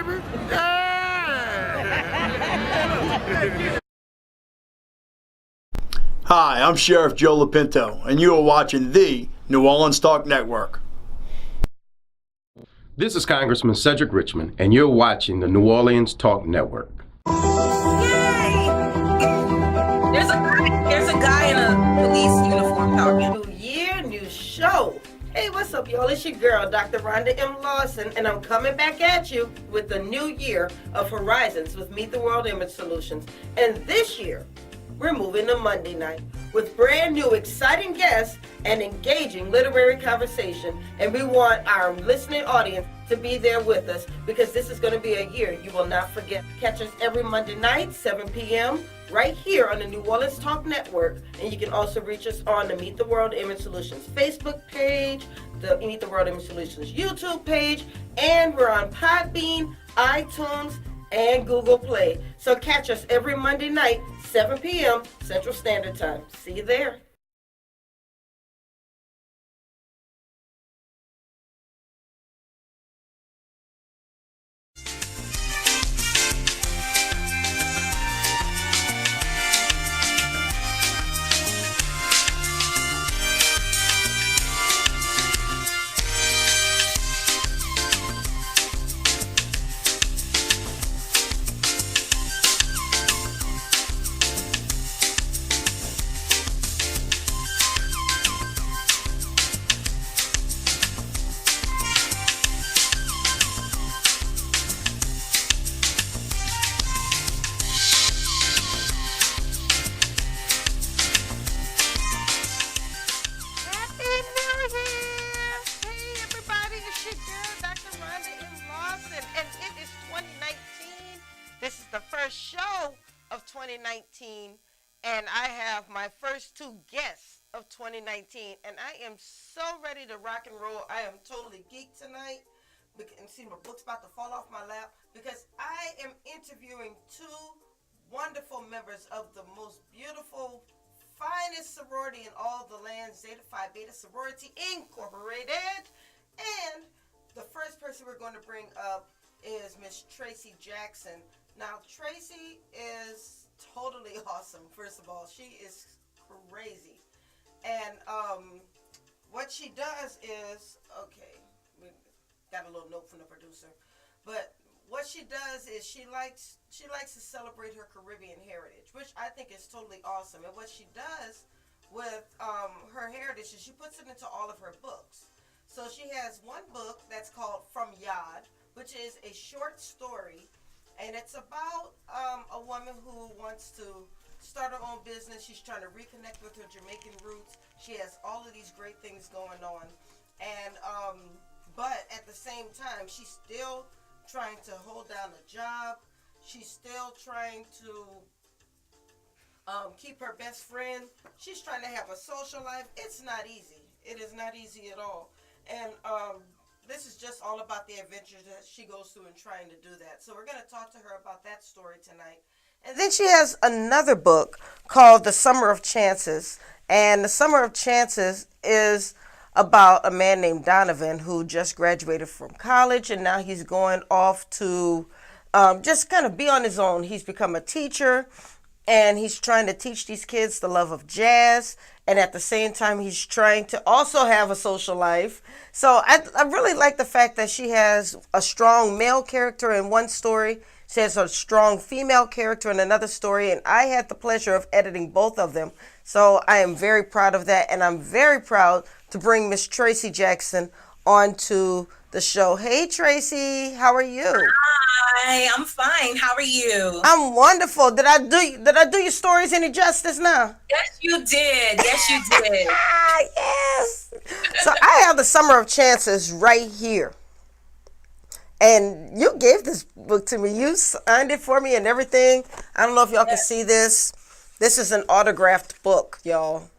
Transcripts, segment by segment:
baby. Yeah. Hi, I'm Sheriff Joe Lapinto, and you are watching the New Orleans Talk Network. This is Congressman Cedric Richmond, and you're watching the New Orleans Talk Network. Yay! There's a guy in a police uniform talking. New year, new show. Hey, what's up, y'all? It's your girl, Dr. Rhonda M Lawson, and I'm coming back at you with the new year of Horizons with Meet the World Image Solutions. And this year, we're moving to Monday night with brand new exciting guests and engaging literary conversation. And we want our listening audience to be there with us because this is going to be a year you will not forget. Catch us every Monday night, 7 p.m., right here on the New Orleans Talk Network. And you can also reach us on the Meet the World Image Solutions Facebook page, the Meet the World Image Solutions YouTube page, and we're on Podbean, iTunes, and Google Play. So catch us every Monday night, 7 p.m. Central Standard Time. See you there. And I have my first two guests of 2019, and I am so ready to rock and roll. I am totally geeked tonight. And see, my book's about to fall off my lap because I am interviewing two wonderful members of the most beautiful, finest sorority in all the land, Zeta Phi Beta Sorority Incorporated. And the first person we're going to bring up is Miss Tracey Jackson. Now, Tracey is totally awesome. First of all, she is crazy, and what she does is, okay, we got a little note from the producer, but what she does is she likes to celebrate her Caribbean heritage, which I think is totally awesome. And what she does with her heritage is she puts it into all of her books. So she has one book that's called From Yad, which is a short story. And it's about a woman who wants to start her own business. She's trying to reconnect with her Jamaican roots. She has all of these great things going on. And, but at the same time, she's still trying to hold down a job. She's still trying to keep her best friend. She's trying to have a social life. It's not easy. It is not easy at all. And, this is just all about the adventures that she goes through in trying to do that. So we're going to talk to her about that story tonight. And then she has another book called The Summer of Chances. And The Summer of Chances is about a man named Donovan who just graduated from college. And now he's going off to just kind of be on his own. He's become a teacher. And he's trying to teach these kids the love of jazz. And at the same time, he's trying to also have a social life. So I really like the fact that she has a strong male character in one story. She has a strong female character in another story. And I had the pleasure of editing both of them. So I am very proud of that. And I'm very proud to bring Miss Tracey Jackson onto the show. Hey, Tracey, how are you? Hi, I'm fine. How are you? I'm wonderful. Did I do your stories any justice now? Yes, you did. Yes, you did. Yes. So I have The Summer of Chances right here. And you gave this book to me. You signed it for me and everything. I don't know if y'all can see this. This is an autographed book, y'all.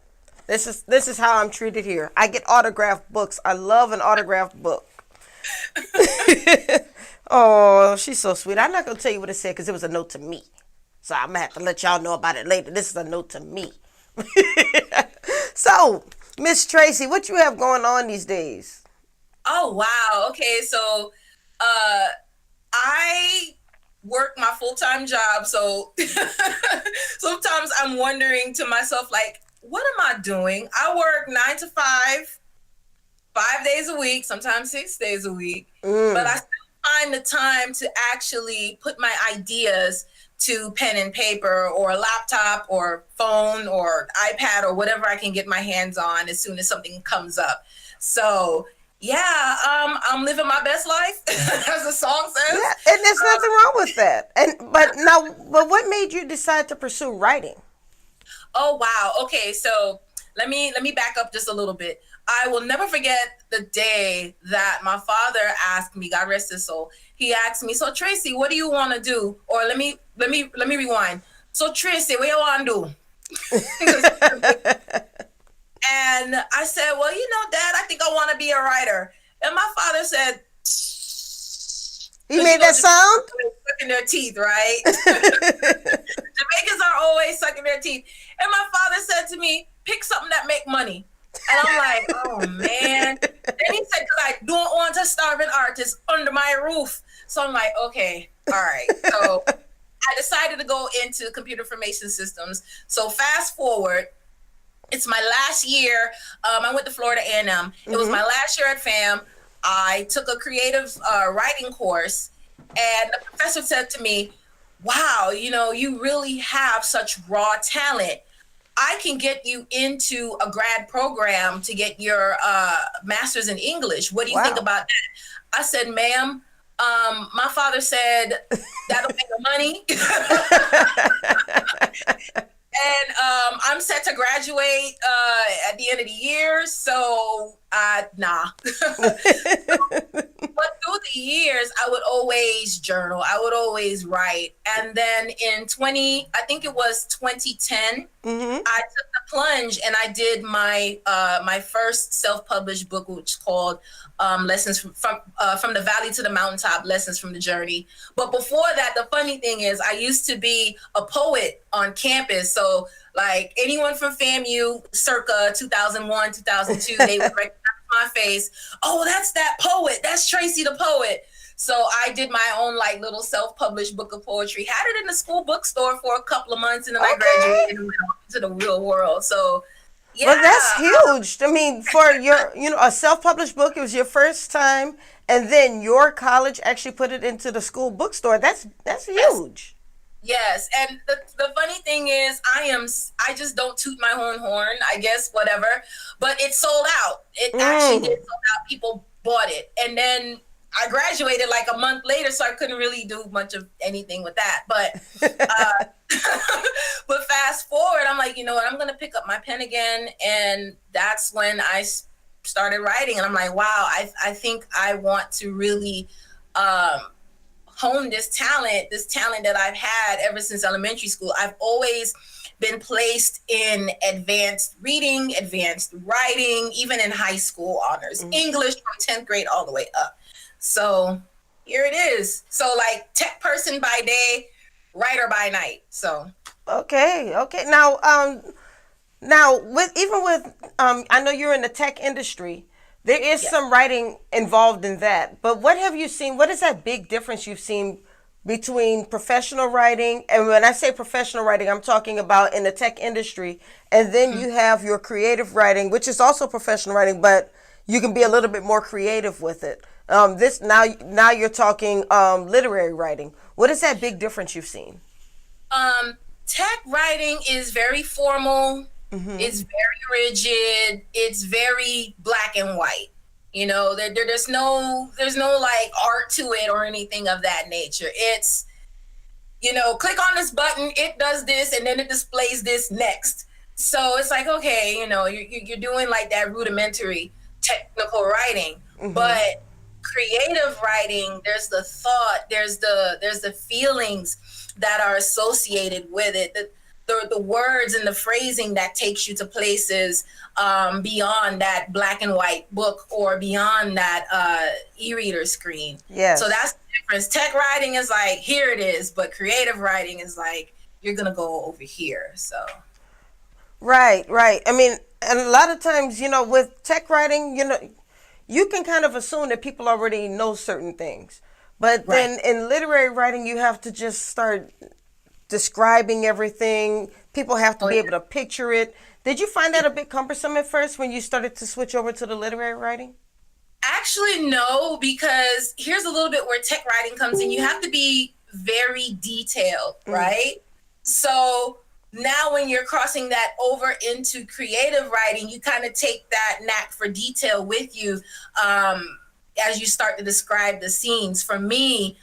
This is how I'm treated here. I get autographed books. I love an autographed book. Oh, she's so sweet. I'm not going to tell you what it said because it was a note to me. So I'm going to have to let y'all know about it later. This is a note to me. So, Miss Tracey, what you have going on these days? Oh, wow. Okay, so I full-time job. So sometimes I'm wondering to myself, like, what am I doing? I work 9 to 5, 5 days a week, sometimes 6 days a week, but I still find the time to actually put my ideas to pen and paper or a laptop or phone or iPad or whatever I can get my hands on as soon as something comes up. So yeah, I'm living my best life, as the song says. Yeah, and there's nothing wrong with that. But what made you decide to pursue writing? Oh wow. Okay, so let me back up just a little bit. I will never forget the day that my father asked me, God rest his soul. He asked me, "So Tracey, what do you want to do?" Or let me rewind. "So Tracey, what you want to do?" And I said, "Well, Dad, I think I want to be a writer." And my father said, He made that sound? Sucking their teeth, right? Jamaicans are always sucking their teeth. And my father said to me, "Pick something that make money." And I'm like, oh man. Then he said, "Because I don't want a starving artist under my roof." So I'm like, okay, all right. So I decided to go into computer information systems. So fast forward, it's my last year. I went to Florida A&M. It was my last year at FAM. I took a creative writing course, and the professor said to me, "Wow, you really have such raw talent. I can get you into a grad program to get your master's in English. What do you think about that?" I said, "Ma'am, my father said that'll make the money." And I'm set to graduate at the end of the year, so nah. But through the years, I would always journal. I would always write. And then in 2010, I took the plunge and I did my first self-published book, which is called Lessons from the Valley to the Mountaintop, Lessons from the Journey. But before that, the funny thing is I used to be a poet on campus. So like anyone from FAMU circa 2001, 2002, they would recognize my face. "Oh, that's that poet. That's Tracey the poet." So I did my own like little self-published book of poetry, had it in the school bookstore for a couple of months, and then I graduated and went off into the real world. So yeah. Well, that's huge. I mean, for your, a self-published book, it was your first time, and then your college actually put it into the school bookstore. That's huge. Yes, and the funny thing is, I just don't toot my own horn, I guess, whatever. But it sold out. It actually did sold out. People bought it, and then I graduated like a month later, so I couldn't really do much of anything with that. But but fast forward, I'm like, you know what? I'm gonna pick up my pen again, and that's when I started writing. And I'm like, wow, I think I want to really hone this talent that I've had ever since elementary school. I've always been placed in advanced reading, advanced writing, even in high school honors, English from 10th grade all the way up. So here it is. So like tech person by day, writer by night. So okay. Now with I know you're in the tech industry. There is some writing involved in that. But what have you seen? What is that big difference you've seen between professional writing? And when I say professional writing, I'm talking about in the tech industry. And then you have your creative writing, which is also professional writing, but you can be a little bit more creative with it. Now you're talking literary writing. What is that big difference you've seen? Tech writing is very formal. It's very rigid. It's very black and white. There's no like art to it or anything of that nature. It's, click on this button, it does this, and then it displays this next. So it's like, okay, you're doing like that rudimentary technical writing, but creative writing, there's the thought, there's the feelings that are associated with it. The words and the phrasing that takes you to places beyond that black and white book or beyond that e-reader screen. Yeah. So that's the difference. Tech writing is like, here it is, but creative writing is like, you're gonna go over here. So. Right. I mean, and a lot of times, with tech writing, you can kind of assume that people already know certain things. But then in literary writing, you have to just start describing everything. People have to be able to picture it. Did you find that a bit cumbersome at first when you started to switch over to the literary writing? Actually, no, because here's a little bit where tech writing comes in. You have to be very detailed, right? So now when you're crossing that over into creative writing, you kind of take that knack for detail with you as you start to describe the scenes. For me,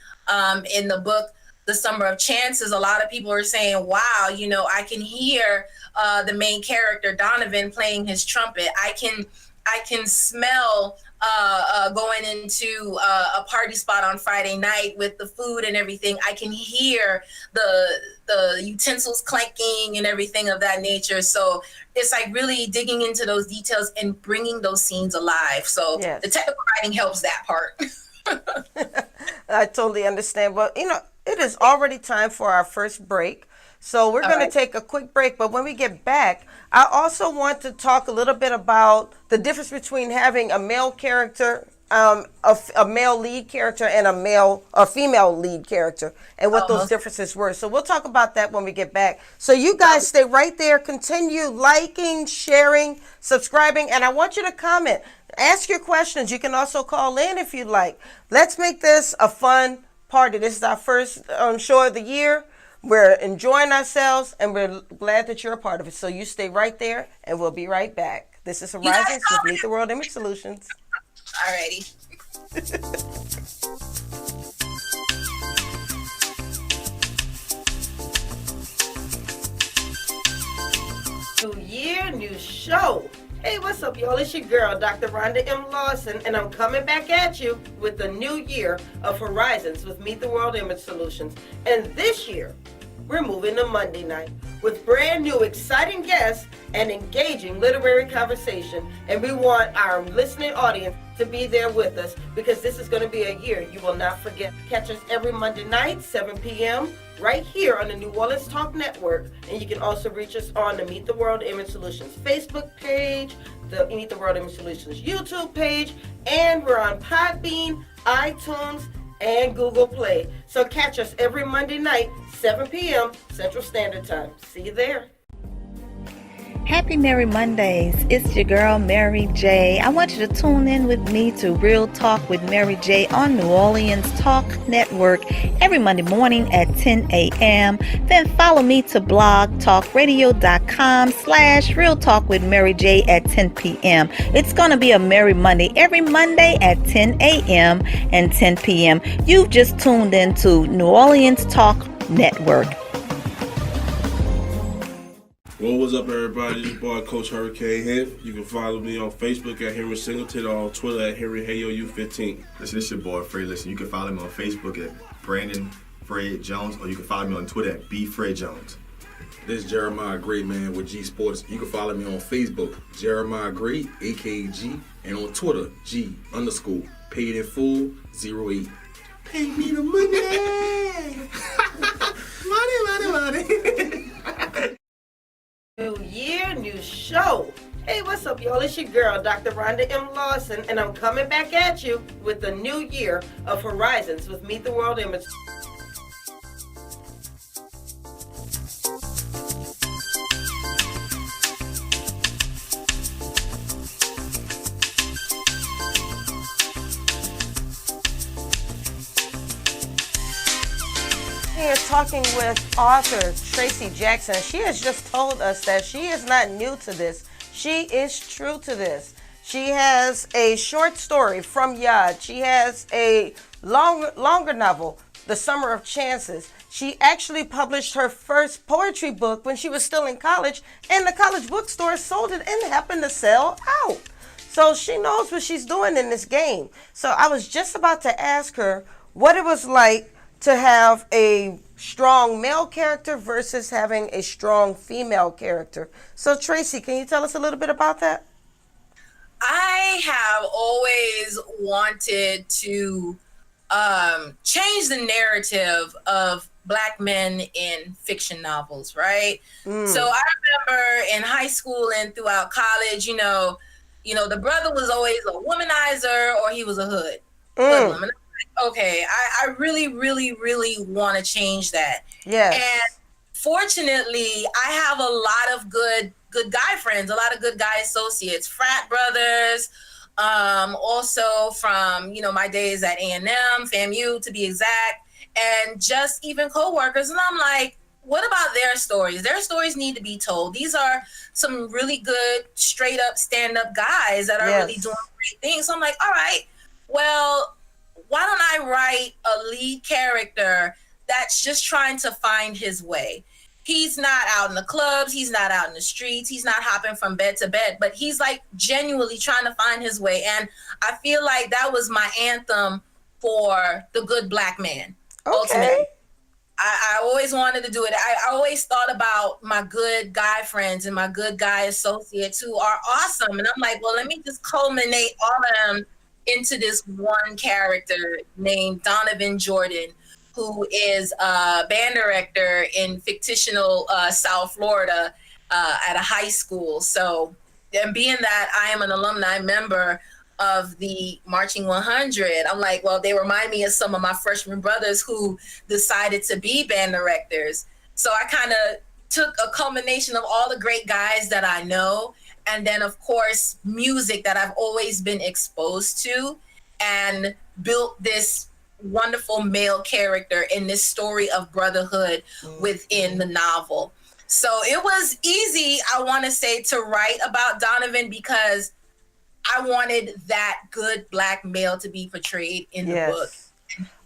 in the book, The Summer of Chances, a lot of people are saying, wow, you know, I can hear the main character, Donovan, playing his trumpet. I can smell going into a party spot on Friday night with the food and everything. I can hear the utensils clanking and everything of that nature. So it's like really digging into those details and bringing those scenes alive. So the technical writing helps that part. I totally understand. Well, you know, it is already time for our first break. So we're going to take a quick break, but when we get back, I also want to talk a little bit about the difference between having a male character, a male lead character, and a female lead character, and what those differences were. So we'll talk about that when we get back. So you guys stay right there, continue liking, sharing, subscribing, and I want you to comment. Ask your questions. You can also call in if you'd like. Let's make this a fun party. This is our first show of the year. We're enjoying ourselves, and we're glad that you're a part of it. So you stay right there, and we'll be right back. This is Horizons with Meet the World Image Solutions. Alrighty. New year, new show. Hey, what's up, y'all? It's your girl, Dr. Rhonda M Lawson, and I'm coming back at you with the new year of Horizons with Meet the World Image Solutions. And this year, we're moving to Monday night with brand new exciting guests and engaging literary conversation. And we want our listening audience to be there with us because this is going to be a year you will not forget. Catch us every Monday night, 7 p.m., right here on the New Orleans Talk Network. And you can also reach us on the Meet the World Image Solutions Facebook page, the Meet the World Image Solutions YouTube page, and we're on Podbean, iTunes, and Google Play. So catch us every Monday night, 7 p.m. Central Standard Time. See you there. Happy Merry Mondays. It's your girl, Mary J. I want you to tune in with me to Real Talk with Mary J on New Orleans Talk Network every Monday morning at 10 a.m. Then follow me to blogtalkradio.com/Real Talk with Mary J at 10 p.m. It's going to be a Merry Monday every Monday at 10 a.m. and 10 p.m. You've just tuned into New Orleans Talk Network. Well, what's up, everybody? This is boy Coach Hurricane here. You can follow me on Facebook at Henry Singleton or on Twitter at HenryHayoU15. Listen, this is your boy Fred. Listen, you can follow me on Facebook at Brandon Fred Jones, or you can follow me on Twitter at BFredJones. This is Jeremiah Gray, man, with G Sports. You can follow me on Facebook, Jeremiah Gray, AKG, and on Twitter, G_paid-in-full 08. Pay me the money! money. New year, new show. Hey, what's up, y'all? It's your girl, Dr. Rhonda M Lawson, and I'm coming back at you with the new year of Horizons with Meet the World Image. Here talking with author Tracey Jackson. She has just told us that she is not new to this. She is true to this. She has a short story from Yad. She has a longer novel, The Summer of Chances. She actually published her first poetry book when she was still in college, and the college bookstore sold it and happened to sell out. So she knows what she's doing in this game. So I was just about to ask her what it was like to have a strong male character versus having a strong female character. So Tracey, can you tell us a little bit about that? I have always wanted to change the narrative of Black men in fiction novels, right? So I remember in high school and throughout college, you know, the brother was always a womanizer or he was a hood. okay, I really, really, really want to change that. Yes. And fortunately, I have a lot of good guy friends, a lot of good guy associates, frat brothers, also from, my days at A&M, FAMU to be exact, and just even coworkers. And I'm like, what about their stories? Their stories need to be told. These are some really good, straight up, stand up guys that are really doing great things. So I'm like, all right, well, why don't I write a lead character that's just trying to find his way? He's not out in the clubs. He's not out in the streets. He's not hopping from bed to bed, but he's like genuinely trying to find his way. And I feel like that was my anthem for the good black man. Okay. Ultimately. I always wanted to do it. I always thought about my good guy friends and my good guy associates who are awesome. And I'm like, well, let me just culminate all of them into this one character named Donovan Jordan, who is a band director in fictional South Florida at a high school. So, and being that I am an alumni member of the Marching 100, I'm like, well, they remind me of some of my freshman brothers who decided to be band directors. So I kind of took a culmination of all the great guys that I know, and then of course music that I've always been exposed to, and built this wonderful male character in this story of brotherhood within the novel. So it was easy, I want to say, to write about Donovan because I wanted that good black male to be portrayed in the book.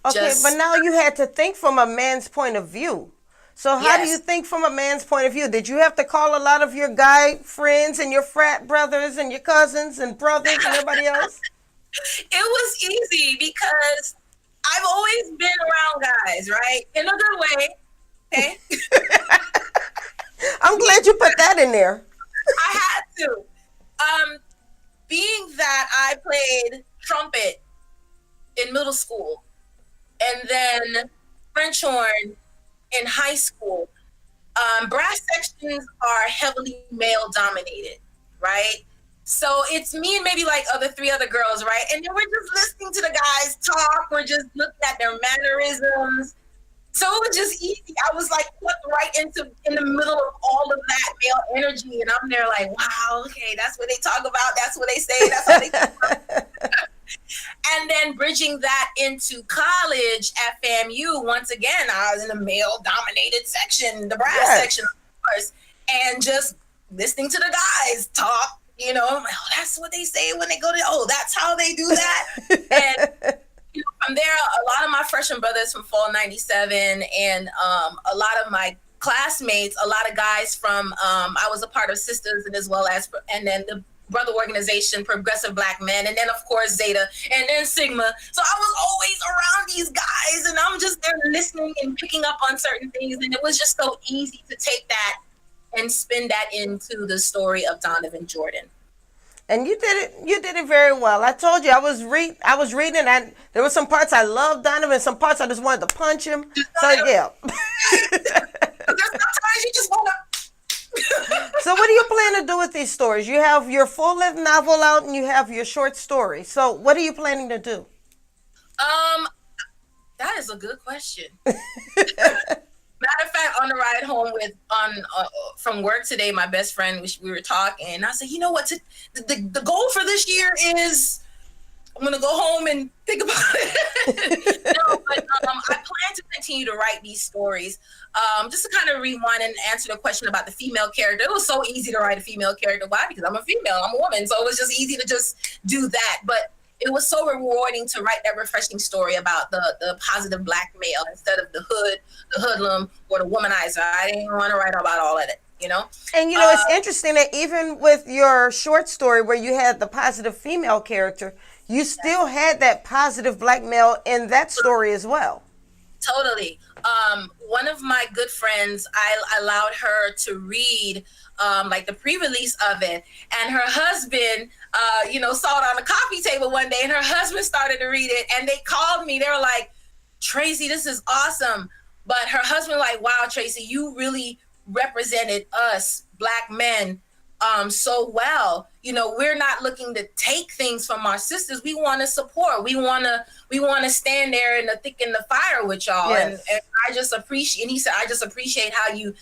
Okay, but now you had to think from a man's point of view. So how do you think from a man's point of view? Did you have to call a lot of your guy friends and your frat brothers and your cousins and brothers and everybody else? It was easy because I've always been around guys, right? In a good way. Okay. I'm glad you put that in there. I had to. Being that I played trumpet in middle school and then French horn in high school, brass sections are heavily male dominated, right? So it's me and maybe like three other girls, right? And then we're just listening to the guys talk. We're just looking at their mannerisms. So it was just easy. I was like put right in the middle of all of that male energy. And I'm there like, wow, okay, that's what they talk about. That's what they say. That's what they talk about. And then bridging that into college at FAMU, once again, I was in a male-dominated section, the brass section, of course, and just listening to the guys talk, I'm like, oh, that's what they say when they go to, that's how they do that. And from there, a lot of my freshman brothers from Fall 97 and a lot of my classmates, a lot of guys from, I was a part of Sisters and then the brother organization, Progressive Black Men, and then of course Zeta, and then Sigma. So I was always around these guys, and I'm just there listening and picking up on certain things, and it was just so easy to take that and spin that into the story of Donovan Jordan. And you did it very well. I told you I was reading, and there were some parts I loved Donovan, some parts I just wanted to punch him. So yeah. Sometimes you just want to. So what do you plan to do with these stories? You have your full-length novel out and you have your short story. So what are you planning to do? That is a good question. Matter of fact, on the ride home from work today, my best friend, we were talking, and I said, you know what, the goal for this year is I'm going to go home and think about it. No, but I plan to continue to write these stories. Just to kind of rewind and answer the question about the female character. It was so easy to write a female character. Why? Because I'm a female, I'm a woman. So it was just easy to just do that. But it was so rewarding to write that refreshing story about the positive black male instead of the hoodlum, or the womanizer. I didn't want to write about all of it, And it's interesting that even with your short story where you had the positive female character, you still had that positive black male in that story as well. Totally. One of my good friends, I allowed her to read like the pre-release of it, and her husband, saw it on the coffee table one day, and her husband started to read it, and they called me. They were like, Tracy, this is awesome. But her husband like, wow, Tracy, you really represented us black men so well. You know, we're not looking to take things from our sisters. We want to support. We want to stand there in the thick and the fire with y'all. Yes. And I just appreciate. And he said, I just appreciate how you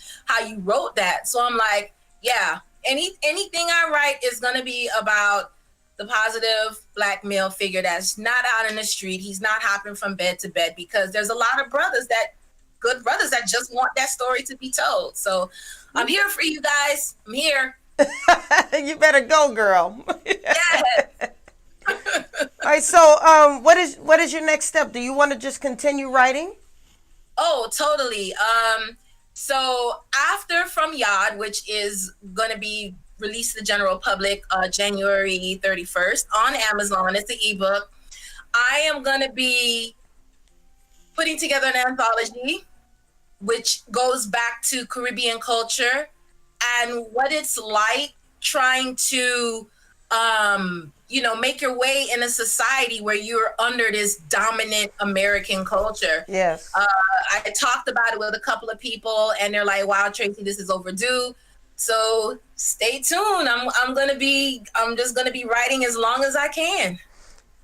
wrote that. So I'm like, yeah. Anything I write is gonna be about the positive Black male figure that's not out in the street. He's not hopping from bed to bed, because there's a lot of good brothers that just want that story to be told. So I'm here for you guys. I'm here. You better go, girl. Yes. All right. So, what is your next step? Do you want to just continue writing? Oh, totally. So after From Yod, which is going to be released to the general public January 31st on Amazon, it's an ebook. I am going to be putting together an anthology, which goes back to Caribbean culture and what it's like trying to, make your way in a society where you're under this dominant American culture. Yes. I talked about it with a couple of people, and they're like, "Wow, Tracy, this is overdue." So stay tuned. I'm just gonna be writing as long as I can.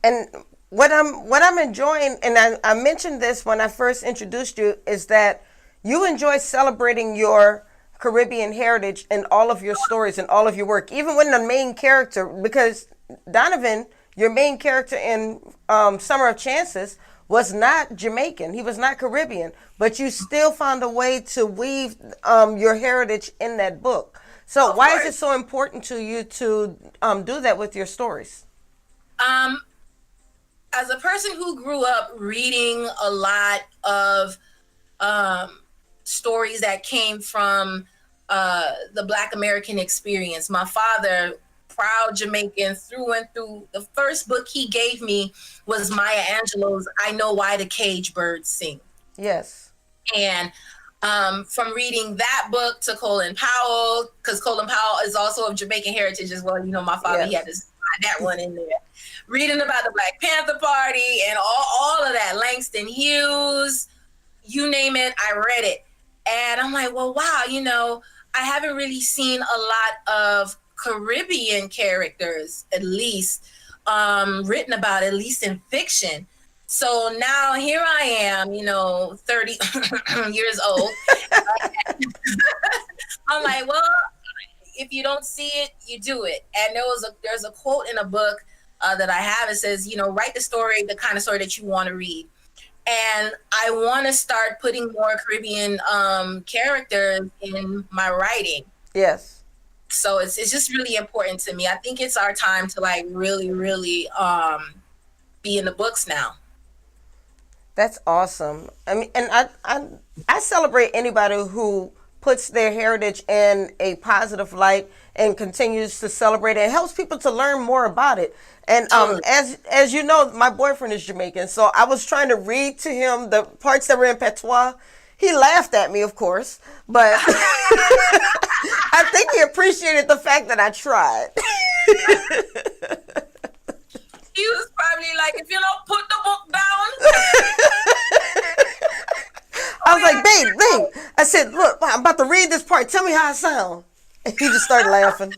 And what I'm enjoying, and I mentioned this when I first introduced you, is that you enjoy celebrating your Caribbean heritage in all of your stories and all of your work, even when the main character, because Donovan, your main character in Summer of Chances, was not Jamaican. He was not Caribbean, but you still found a way to weave your heritage in that book. So why is it so important to you to do that with your stories? As a person who grew up reading a lot of stories that came from the Black American experience, my father, proud Jamaican through and through, the first book he gave me was Maya Angelou's I Know Why the Cage Birds Sing. Yes. And from reading that book to Colin Powell, because Colin Powell is also of Jamaican heritage as well. You know, my father, yes. He had to slide that one in there. Reading about the Black Panther Party and all of that, Langston Hughes, you name it, I read it. And I'm like, well, wow, I haven't really seen a lot of Caribbean characters, at least, written about, at least in fiction. So now here I am, 30 years old. I'm like, well, if you don't see it, you do it. And there's a quote in a book that I have. It says, write the story, the kind of story that you want to read. And I want to start putting more Caribbean characters in my writing. Yes. So it's just really important to me. I think it's our time to really, really be in the books now. That's awesome. I mean, and I celebrate anybody who puts their heritage in a positive light and continues to celebrate it. It helps people to learn more about it. And as you know, my boyfriend is Jamaican, so I was trying to read to him the parts that were in patois. He laughed at me, of course, but I think he appreciated the fact that I tried. He was probably like, if you don't put the book down. I was like, babe. I said, look, I'm about to read this part. Tell me how it sounds. And he just started laughing.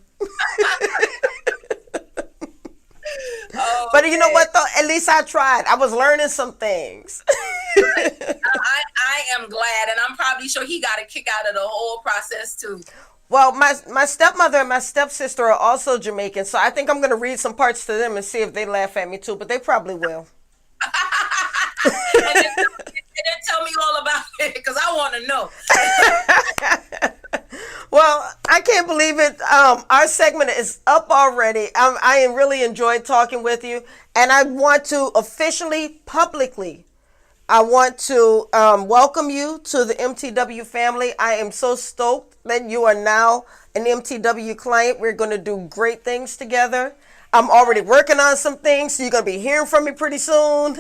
But you know what, though? At least I tried. I was learning some things. I am glad, and I'm probably sure he got a kick out of the whole process, too. Well, my stepmother and my stepsister are also Jamaican, so I think I'm going to read some parts to them and see if they laugh at me, too. But they probably will. and then tell me all about it, because I want to know. Well, I can't believe it. Our segment is up already. I really enjoyed talking with you. And I want to officially, publicly, I want to welcome you to the MTW family. I am so stoked that you are now an MTW client. We're going to do great things together. I'm already working on some things, so you're going to be hearing from me pretty soon.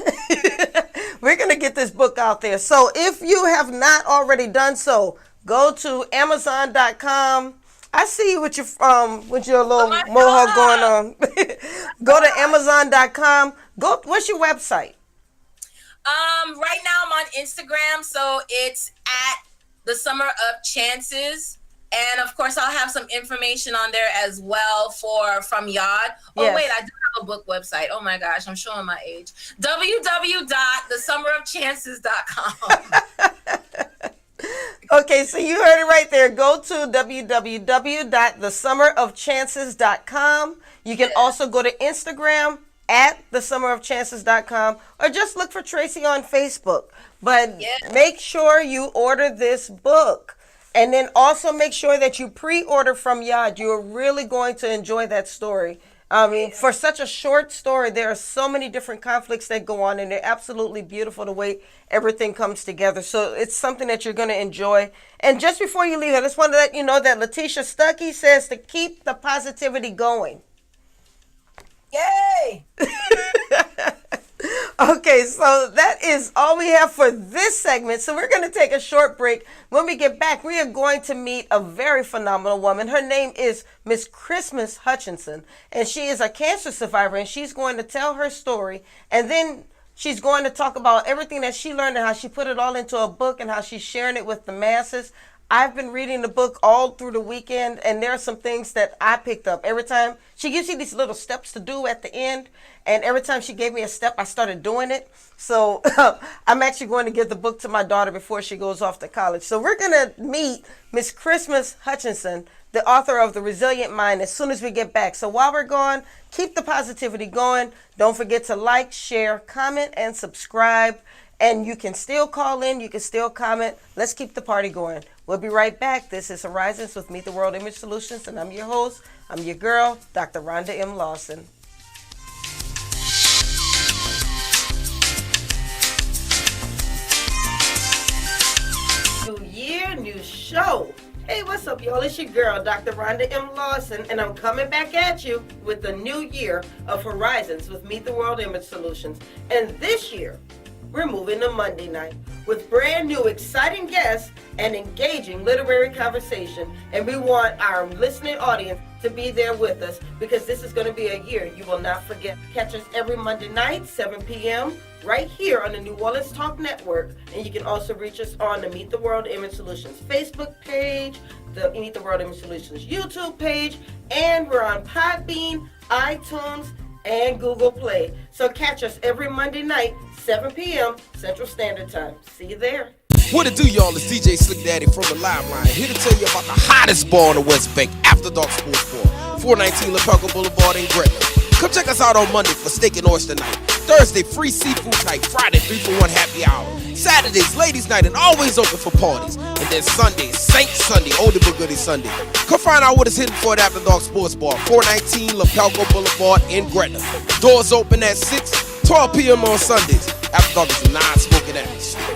We're going to get this book out there. So if you have not already done so, go to Amazon.com. I see you with your little mohawk going on. Go to Amazon.com. What's your website? Right now I'm on Instagram, so it's at the Summer of Chances. And of course, I'll have some information on there as well from Yod. Oh, Yes. wait, I do have a book website. Oh my gosh, I'm showing my age. www.thesummerofchances.com. Okay, so you heard it right there. Go to www.thesummerofchances.com. You can also go to Instagram at thesummerofchances.com or just look for Tracey on Facebook. But make sure you order this book. And then also make sure that you pre-order from Yod. You're really going to enjoy that story. I mean, for such a short story, there are so many different conflicts that go on, and they're absolutely beautiful the way everything comes together. So it's something that you're going to enjoy. And just before you leave, I just want to let you know that Letitia Stuckey says to keep the positivity going. Yay! Okay, so that is all we have for this segment. So we're going to take a short break. When we get back, we are going to meet a very phenomenal woman. Her name is Miss Christmas Hutchinson, and she is a cancer survivor, and she's going to tell her story, and then she's going to talk about everything that she learned and how she put it all into a book and how she's sharing it with the masses. I've been reading the book all through the weekend, and there are some things that I picked up. Every time she gives you these little steps to do at the end, and every time she gave me a step, I started doing it. So I'm actually going to give the book to my daughter before she goes off to college. So we're going to meet Miss Christmas Hutchinson, the author of The Resilient Mind, as soon as we get back. So while we're gone, keep the positivity going. Don't forget to like, share, comment, and subscribe. And you can still call in. You can still comment. Let's keep the party going. We'll be right back. This is Horizons with Meet the World Image Solutions, and I'm your host. I'm your girl, Dr. Rhonda M Lawson. New year, new show. Hey, what's up, y'all? It's your girl, Dr. Rhonda M Lawson, and I'm coming back at you with the new year of Horizons with Meet the World Image Solutions. And this year, we're moving to Monday night with brand new exciting guests and engaging literary conversation. And we want our listening audience to be there with us because this is going to be a year you will not forget. Catch us every Monday night, 7 p.m., right here on the New Orleans Talk Network. And you can also reach us on the Meet the World Image Solutions Facebook page, the Meet the World Image Solutions YouTube page, and we're on Podbean, iTunes, and Google Play. So catch us every Monday night, 7 p.m. Central Standard Time. See you there. What it do, y'all? It's DJ Slick Daddy from the Liveline, here to tell you about the hottest bar on the West Bank, After Dark Sports Bar, 419 LaPelco Boulevard in Gretna. Come check us out on Monday for steak and oyster night. Thursday, free seafood night. Friday, 3-for-1 happy hour. Saturdays, ladies night, and always open for parties. And then Sunday, Saint Sunday, Oldie but Goodie Sunday. Come find out what is hidden for at After Dark Sports Bar, 419 LaPelco Boulevard in Gretna. Doors open at 6, 12 p.m. on Sundays. After Dark is a non-smoking atmosphere.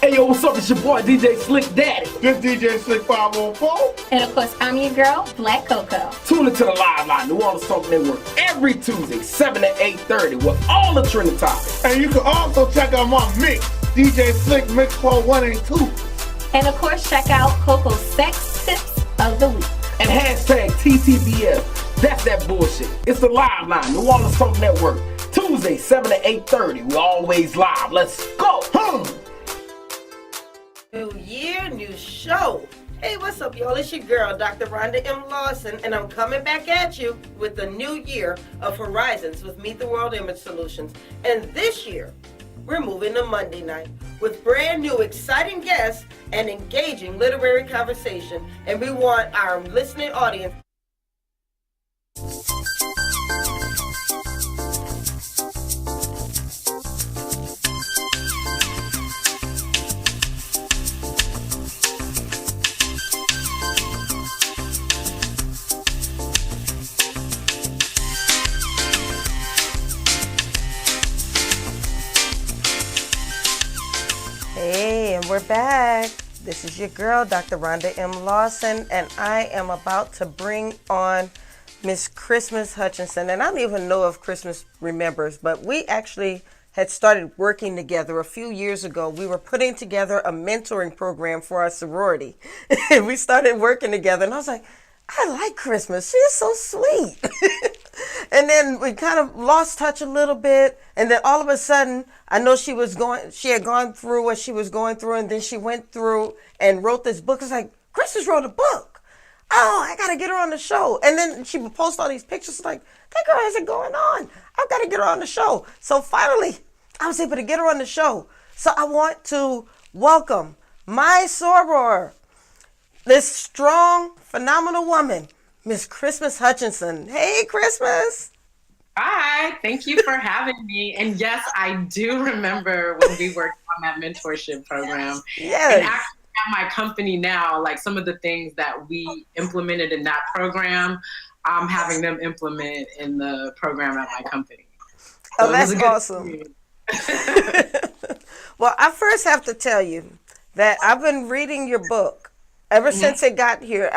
Hey yo, what's up? It's your boy DJ Slick Daddy. This DJ Slick 514. And of course, I'm your girl, Black Coco. Tune into the Liveline, New Orleans Talk Network, every Tuesday, 7 to 8:30 with all the trending topics. And you can also check out my mix, DJ Slick Mix Club 1 and 2. And of course, check out Coco's Sex Tips of the Week. And hashtag TTBF. That's that bullshit. It's the Liveline, New Orleans Talk Network, Tuesday, 7 to 8:30. We're always live. Let's go. New year, new show. Hey, what's up, y'all? It's your girl, Dr. Rhonda M Lawson, and I'm coming back at you with the new year of Horizons with Meet the World Image Solutions. And this year, we're moving to Monday night with brand new exciting guests and engaging literary conversation. And we want our listening audience. Hey, and we're back. This is your girl, Dr. Rhonda M Lawson, and I am about to bring on Miss Christmas Hutchinson. And I don't even know if Christmas remembers, but we actually had started working together a few years ago. We were putting together a mentoring program for our sorority. And we started working together, and I was like, I like Christmas. She is so sweet. And then we kind of lost touch a little bit. And then all of a sudden, I know she had gone through what she was going through. And then she went through and wrote this book. It's like, Chris just wrote a book. Oh, I got to get her on the show. And then she would post all these pictures like, that girl has it going on. I've got to get her on the show. So finally, I was able to get her on the show. So I want to welcome my soror, this strong, phenomenal woman, Miss Christmas Hutchinson. Hey, Christmas. Hi, thank you for having me. And yes, I do remember when we worked on that mentorship program. Yes. And actually at my company now, like some of the things that we implemented in that program, I'm having them implement in the program at my company. So that's awesome. Well, I first have to tell you that I've been reading your book ever since it got here.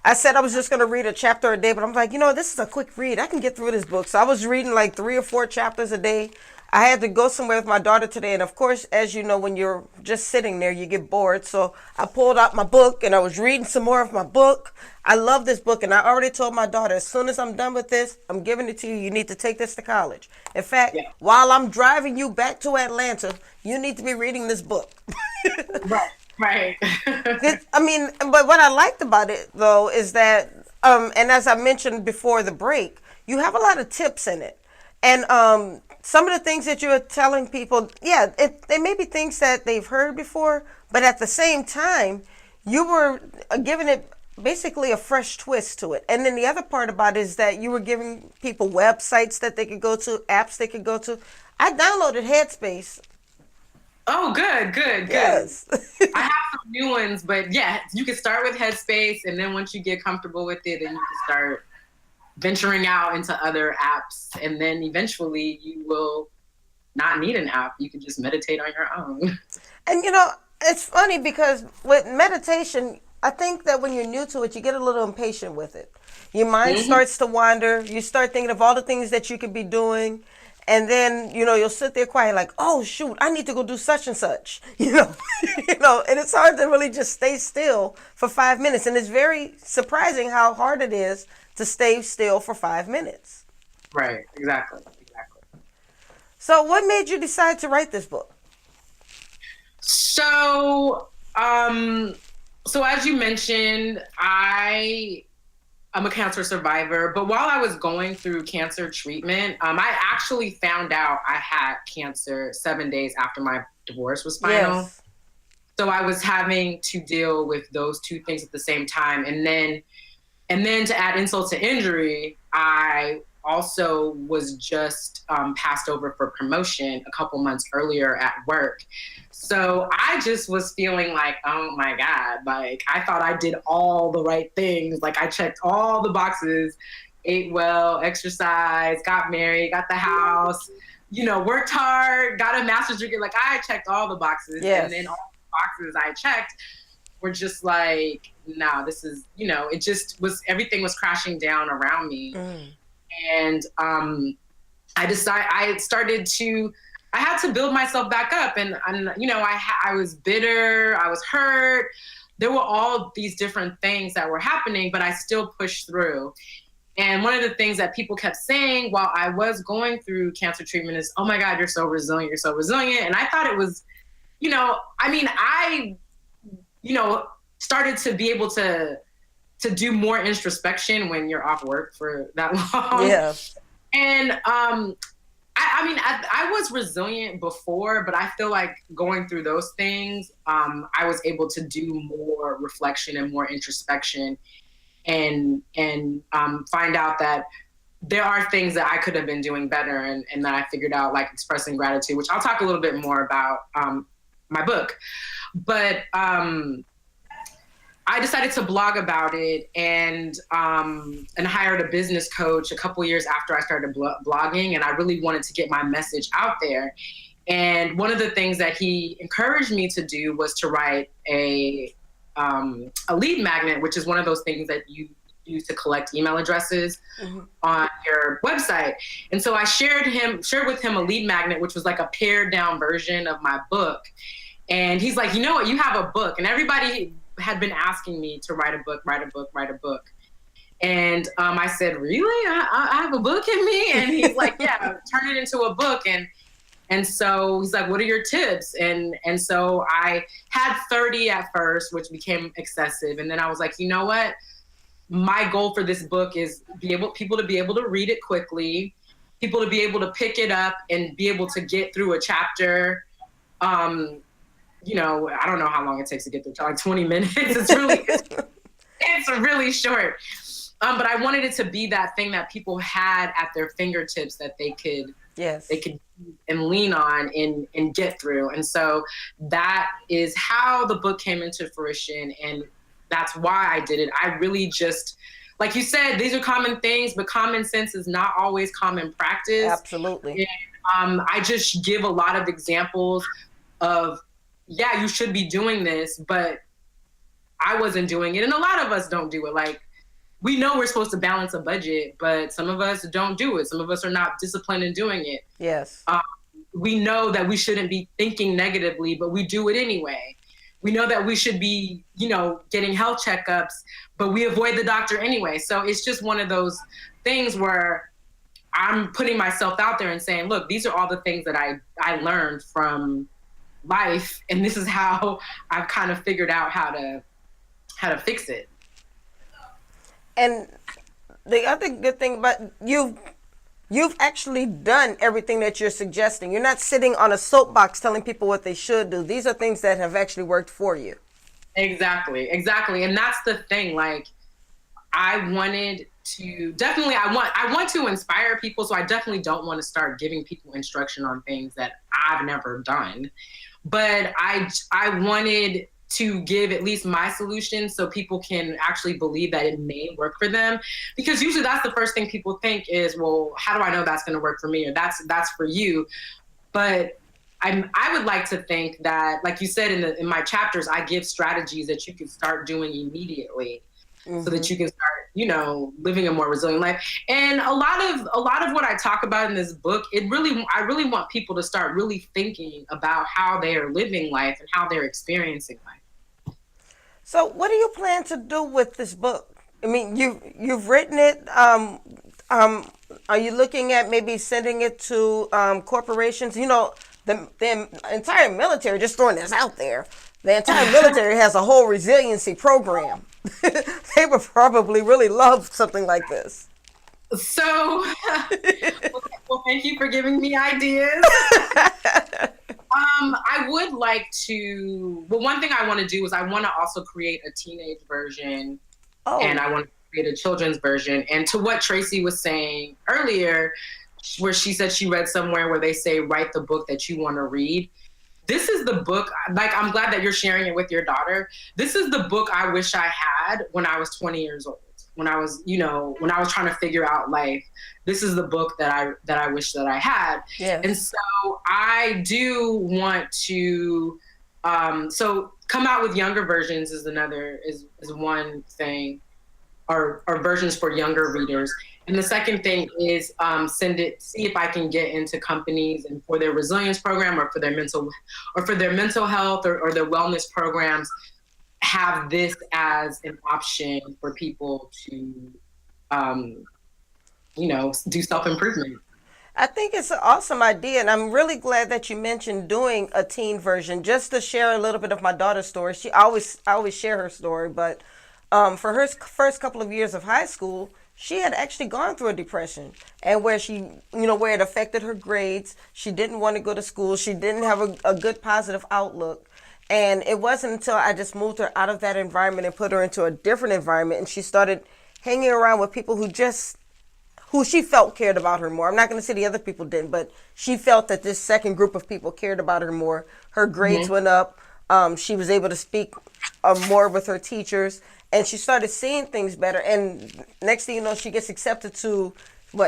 I said I was just going to read a chapter a day, but I'm like, this is a quick read. I can get through this book. So I was reading like 3 or 4 chapters a day. I had to go somewhere with my daughter today. And of course, as you know, when you're just sitting there, you get bored. So I pulled out my book and I was reading some more of my book. I love this book. And I already told my daughter, as soon as I'm done with this, I'm giving it to you. You need to take this to college. In fact, while I'm driving you back to Atlanta, you need to be reading this book. Right. I mean, but what I liked about it, though, is that, and as I mentioned before the break, you have a lot of tips in it. And some of the things that you're telling people, they may be things that they've heard before, but at the same time, you were giving it basically a fresh twist to it. And then the other part about it is that you were giving people websites that they could go to, apps they could go to. I downloaded Headspace. Oh, good. Yes. I have some new ones, but yeah, you can start with Headspace, and then once you get comfortable with it, then you can start venturing out into other apps, and then eventually you will not need an app. You can just meditate on your own. And it's funny because with meditation, I think that when you're new to it, you get a little impatient with it. Your mind starts to wander. You start thinking of all the things that you could be doing. And then, you'll sit there quiet like, oh, shoot, I need to go do such and such, and it's hard to really just stay still for 5 minutes. And it's very surprising how hard it is to stay still for 5 minutes. Right. Exactly. So what made you decide to write this book? So as you mentioned, I'm a cancer survivor, but while I was going through cancer treatment, I actually found out I had cancer 7 days after my divorce was final. Yes. So I was having to deal with those two things at the same time. And then to add insult to injury, I also was just passed over for promotion a couple months earlier at work. So I just was feeling like, oh my God, like I thought I did all the right things. Like I checked all the boxes, ate well, exercised, got married, got the house, worked hard, got a master's degree. Like I checked all the boxes. Yes. And then all the boxes I checked were just like, no, this is, it just was, everything was crashing down around me. And I had to build myself back up, and I was bitter, I was hurt. There were all these different things that were happening, but I still pushed through. And one of the things that people kept saying while I was going through cancer treatment is, oh my God, you're so resilient, you're so resilient. And I thought it was, I started to be able to do more introspection when you're off work for that long. Yeah. And I was resilient before, but I feel like going through those things, I was able to do more reflection and more introspection and find out that there are things that I could have been doing better and that I figured out, like expressing gratitude, which I'll talk a little bit more about my book. But I decided to blog about it and hired a business coach a couple years after I started blogging, and I really wanted to get my message out there. And one of the things that he encouraged me to do was to write a lead magnet, which is one of those things that you use to collect email addresses on your website. And so I shared with him a lead magnet, which was like a pared down version of my book. And he's like, you know what, you have a book. And everybody had been asking me to write a book. And I said, really? I have a book in me? And he's like, yeah, turn it into a book. And so he's like, what are your tips? And so I had 30 at first, which became excessive. And then I was like, you know what? My goal for this book is people to be able to read it quickly, people to be able to pick it up and be able to get through a chapter. You know, I don't know how long it takes to get through, like 20 minutes. It's really short. But I wanted it to be that thing that people had at their fingertips that they could and lean on and get through. And so that is how the book came into fruition. And that's why I did it. I really just, like you said, these are common things, but common sense is not always common practice. Absolutely. And, I just give a lot of examples of, yeah, you should be doing this, but I wasn't doing it. And a lot of us don't do it. Like, we know we're supposed to balance a budget, but some of us don't do it. Some of us are not disciplined in doing it. Yes. We know that we shouldn't be thinking negatively, but we do it anyway. We know that we should be, you know, getting health checkups, but we avoid the doctor anyway. So it's just one of those things where I'm putting myself out there and saying, look, these are all the things that I learned from life, and this is how I've kind of figured out how to fix it. And the other good thing about you've actually done everything that you're suggesting. You're not sitting on a soapbox telling people what they should do. These are things that have actually worked for you. Exactly. And that's the thing. Like, I wanted to definitely, I want to inspire people. So I definitely don't want to start giving people instruction on things that I've never done. But I wanted to give at least my solution so people can actually believe that it may work for them. Because usually that's the first thing people think is, well, how do I know that's going to work for me, or that's for you? But I would like to think that, like you said in my chapters, I give strategies that you can start doing immediately, so that you can start, you know, living a more resilient life. And a lot of what I talk about in this book, I really want people to start really thinking about how they are living life and how they're experiencing life. So what do you plan to do with this book? I mean, you've written it. Are you looking at maybe sending it to corporations? You know, the entire military, just throwing this out there, the entire military has a whole resiliency program. They would probably really love something like this. So, well, thank you for giving me ideas. I would like to, well, one thing I want to do is I want to also create a teenage version, and I want to create a children's version. And to what Tracy was saying earlier, where she said she read somewhere where they say, write the book that you want to read. This is the book, like, I'm glad that you're sharing it with your daughter. This is the book I wish I had when I was 20 years old. When I was, you know, when I was trying to figure out life, this is the book that I wish that I had. Yes. And so I do want to, so come out with younger versions is one thing, or versions for younger readers. And the second thing is see if I can get into companies and for their resilience program or for their mental health or their wellness programs, have this as an option for people to, you know, do self-improvement. I think it's an awesome idea, and I'm really glad that you mentioned doing a teen version. Just to share a little bit of my daughter's story, I always share her story, but for her first couple of years of high school, she had actually gone through a depression, and where it affected her grades. She didn't want to go to school. She didn't have a good positive outlook. And it wasn't until I just moved her out of that environment and put her into a different environment, and she started hanging around with people who she felt cared about her more. I'm not going to say the other people didn't, but she felt that this second group of people cared about her more. Her grades went up. She was able to speak more with her teachers, and she started seeing things better. And next thing you know, she gets accepted to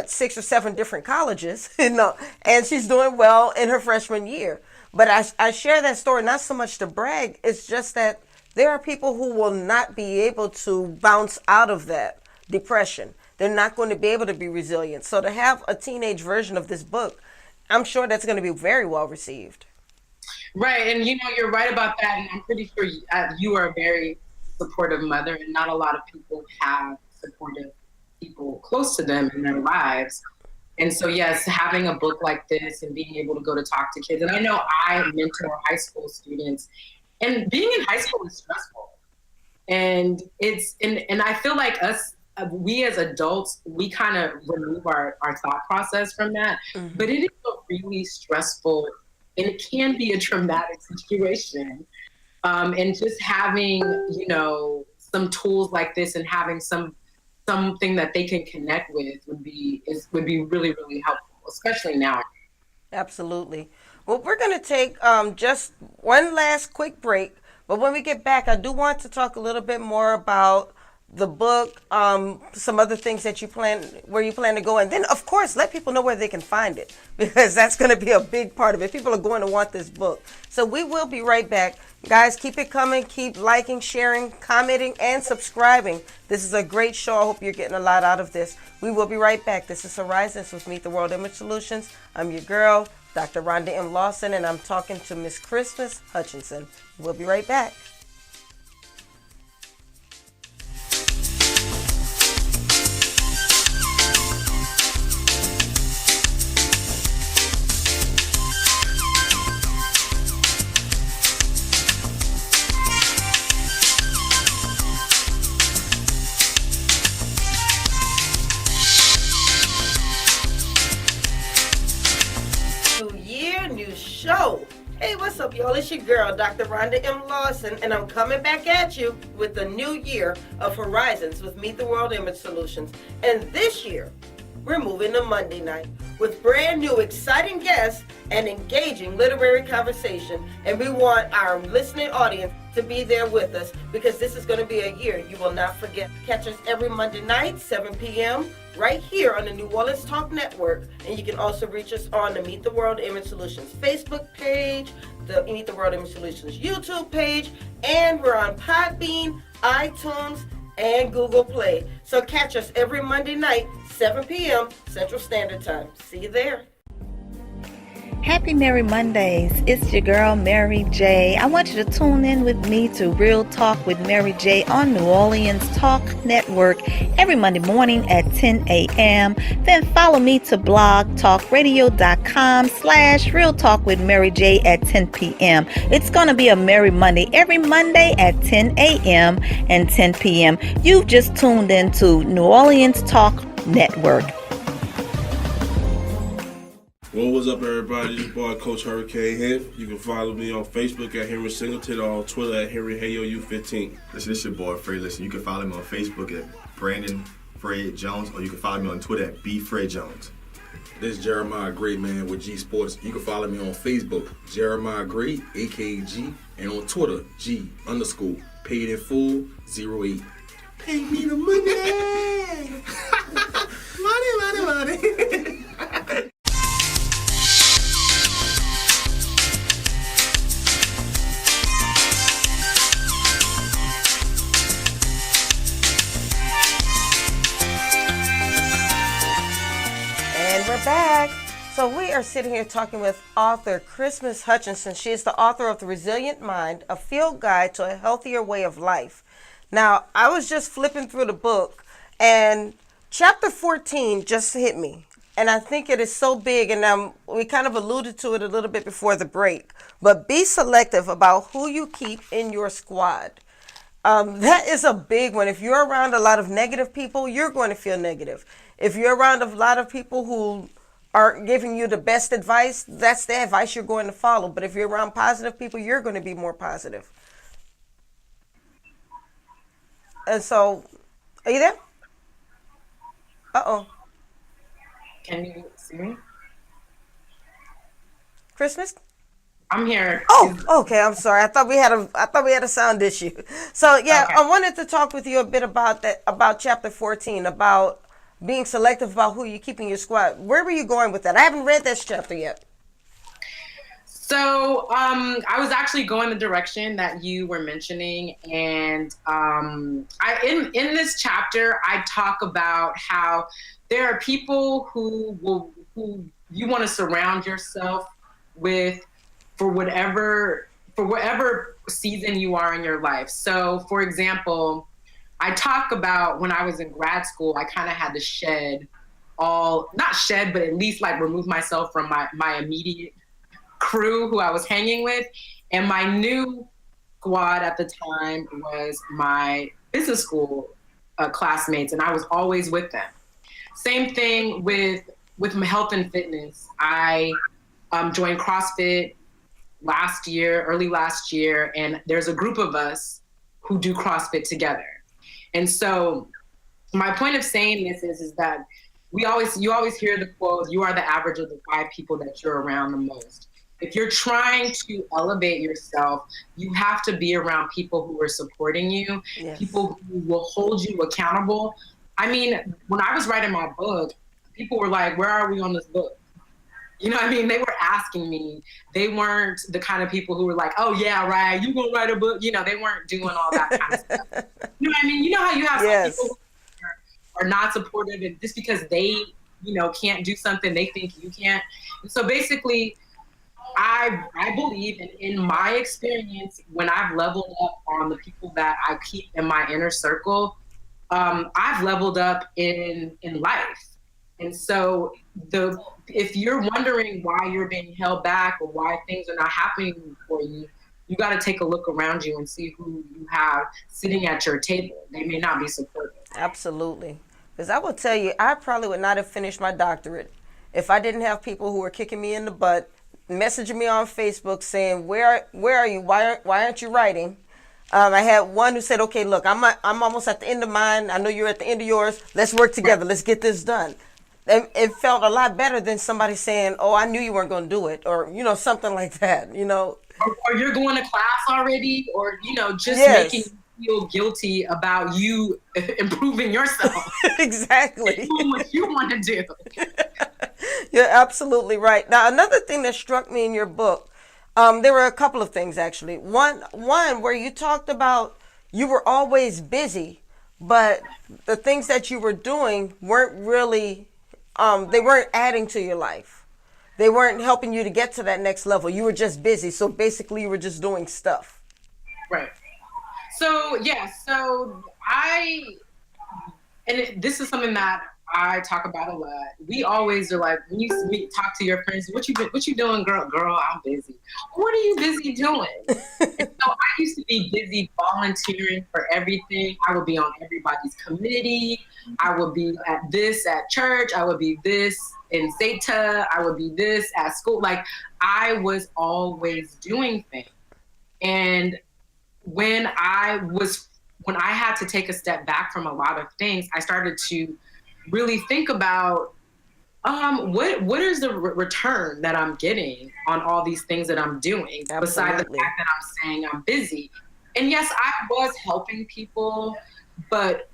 6 or 7 different colleges, you know, and she's doing well in her freshman year. But I share that story not so much to brag. It's just that there are people who will not be able to bounce out of that depression. They're not going to be able to be resilient. So to have a teenage version of this book, I'm sure that's going to be very well received. Right. And, you know, you're right about that. And I'm pretty sure you are a very supportive mother, and not a lot of people have supportive people close to them in their lives. And so, yes, having a book like this and being able to go to talk to kids. And I know I mentor high school students, and being in high school is stressful. And and I feel like we as adults, we kind of remove our thought process from that. Mm-hmm. But it is a really stressful, and it can be a traumatic situation. And just having, some tools like this and having something that they can connect with would be really, really helpful, especially now. Absolutely. Well, we're going to take just one last quick break. But when we get back, I do want to talk a little bit more about the book, some other things that where you plan to go. And then, of course, let people know where they can find it, because that's going to be a big part of it. People are going to want this book. So we will be right back. Guys, keep it coming. Keep liking, sharing, commenting, and subscribing. This is a great show. I hope you're getting a lot out of this. We will be right back. This is Horizons with Meet the World Image Solutions. I'm your girl, Dr. Rhonda M Lawson, and I'm talking to Miss Christmas Hutchinson. We'll be right back. Show. Hey, what's up, y'all? It's your girl, Dr. Rhonda M Lawson, and I'm coming back at you with the new year of Horizons with Meet the World Image Solutions. And this year, we're moving to Monday night with brand new exciting guests and engaging literary conversation. And we want our listening audience to be there with us, because this is going to be a year you will not forget. Catch us every Monday night, 7 p.m., right here on the New Orleans Talk Network. And you can also reach us on the Meet the World Image Solutions Facebook page, the Meet the World Image Solutions YouTube page, and we're on Podbean, iTunes, and Google Play. So catch us every Monday night, 7 p.m. Central Standard Time. See you there. Happy Merry Mondays. It's your girl, Mary J. I want you to tune in with me to Real Talk with Mary J on New Orleans Talk Network every Monday morning at 10 a.m. Then follow me to blogtalkradio.com/Real Talk with Mary J at 10 p.m. It's going to be a Merry Monday every Monday at 10 a.m. and 10 p.m. You've just tuned into New Orleans Talk Network. Well, what's up, everybody? This boy, Coach Hurricane here. You can follow me on Facebook at Henry Singleton or on Twitter at HenryHayoU15. Listen, this is your boy, Fred. Listen, you can follow me on Facebook at Brandon Fred Jones, or you can follow me on Twitter at BFredJones. This is Jeremiah Gray, man, with G Sports. You can follow me on Facebook, Jeremiah Gray, AKG, and on Twitter, G_paid in full 08. Pay me the money! money. Back. So we are sitting here talking with author Christmas Hutchinson. She is the author of The Resilient Mind, a field guide to a healthier way of life. Now, I was just flipping through the book, and chapter 14 just hit me. And I think it is so big, and we kind of alluded to it a little bit before the break. But be selective about who you keep in your squad. That is a big one. If you're around a lot of negative people, you're going to feel negative. If you're around a lot of people who are giving you the best advice, that's the advice you're going to follow. But if you're around positive people, you're going to be more positive. And so, are you there? Uh-oh. Can you see me? Christmas? I'm here. Oh, okay. I'm sorry. I thought we had a sound issue. So yeah, okay. I wanted to talk with you a bit about that, about chapter 14, about being selective about who you keep in your squad. Where were you going with that? I haven't read this chapter yet. So I was actually going the direction that you were mentioning, and in this chapter, I talk about how there are people who you want to surround yourself with for whatever season you are in your life. So, for example, I talk about when I was in grad school, I kind of had to shed not shed, but at least like remove myself from my immediate crew who I was hanging with. And my new squad at the time was my business school classmates, and I was always with them. Same thing with my health and fitness. I joined CrossFit early last year, and there's a group of us who do CrossFit together. And so my point of saying this is that you always hear the quote, you are the average of the 5 people that you're around the most. If you're trying to elevate yourself, you have to be around people who are supporting you, people who will hold you accountable. I mean, when I was writing my book, people were like, where are we on this book? You know what I mean? They were asking me. They weren't the kind of people who were like, oh yeah, right, you gonna write a book? You know, they weren't doing all that kind of stuff. You know what I mean? You know how you have some people who are not supportive, and just because they, can't do something, they think you can't. And so basically, I believe, and in my experience, when I've leveled up on the people that I keep in my inner circle, I've leveled up in life. And so if you're wondering why you're being held back or why things are not happening for you, you got to take a look around you and see who you have sitting at your table. They may not be supportive. Absolutely. Because I will tell you, I probably would not have finished my doctorate if I didn't have people who were kicking me in the butt, messaging me on Facebook saying, where are you? Why aren't you writing? I had one who said, okay, look, I'm almost at the end of mine. I know you're at the end of yours. Let's work together. Let's get this done. It felt a lot better than somebody saying, oh, I knew you weren't going to do it, or, something like that, Or you're going to class already, or, just making you feel guilty about you improving yourself. Exactly. Doing what you want to do. You're absolutely right. Now, another thing that struck me in your book, there were a couple of things, actually. One where you talked about you were always busy, but the things that you were doing weren't really, they weren't adding to your life. They weren't helping you to get to that next level. You were just busy. So basically you were just doing stuff. Right. So, this is something that I talk about a lot. We always are like, when you talk to your friends, what you doing, girl? Girl, I'm busy. What are you busy doing? And so I used to be busy volunteering for everything. I would be on everybody's committee. I would be at church. I would be this in Zeta. I would be this at school. Like, I was always doing things. And when I had to take a step back from a lot of things, I started to really think about what is the return that I'm getting on all these things that I'm doing, besides the fact that I'm saying I'm busy. And yes, I was helping people, but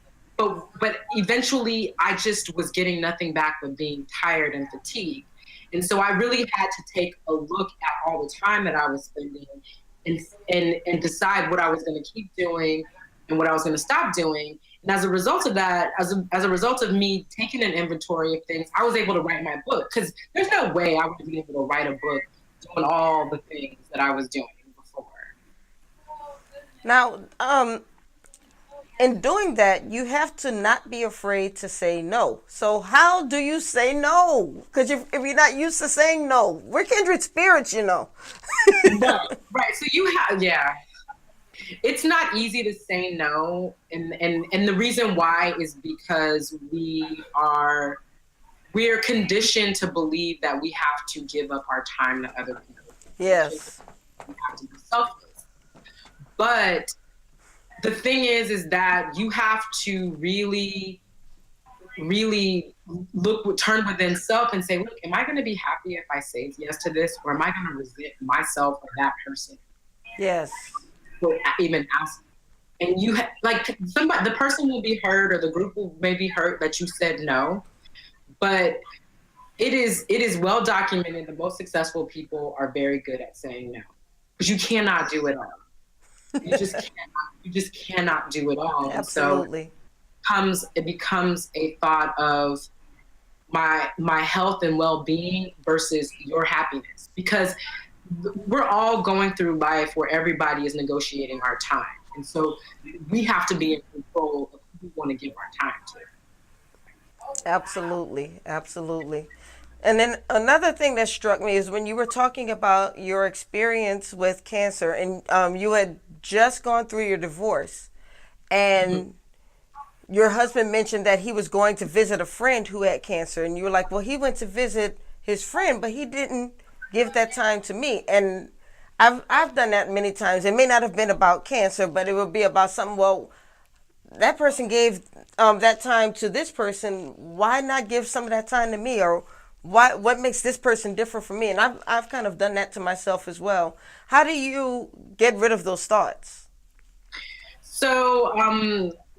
eventually I just was getting nothing back but being tired and fatigued. And so I really had to take a look at all the time that I was spending and decide what I was going to keep doing and what I was going to stop doing. And as a result of that, as a result of me taking an inventory of things, I was able to write my book, because there's no way I would have been able to write a book doing all the things that I was doing before. Now, in doing that, you have to not be afraid to say no. So how do you say no? Because if you're not used to saying no, we're kindred spirits, Right. So it's not easy to say no, and the reason why is because we're conditioned to believe that we have to give up our time to other people. Yes. We have to be selfless. But the thing is that you have to really, really turn within self and say, look, am I going to be happy if I say yes to this, or am I going to resent myself or that person? Yes. Even ask, and the person will be hurt, or the group will maybe hurt that you said no, but it is well documented the most successful people are very good at saying no, because you cannot do it all. You just cannot do it all. Absolutely. So it becomes a thought of my health and well-being versus your happiness, because we're all going through life where everybody is negotiating our time. And so we have to be in control of who we want to give our time to. Absolutely, absolutely. And then another thing that struck me is when you were talking about your experience with cancer, and you had just gone through your divorce, and your husband mentioned that he was going to visit a friend who had cancer, and you were like, well, he went to visit his friend, but he didn't give that time to me. And I've done that many times. It may not have been about cancer, but it would be about something. Well, that person gave that time to this person. Why not give some of that time to me? Or what makes this person different from me? And I've kind of done that to myself as well. How do you get rid of those thoughts? So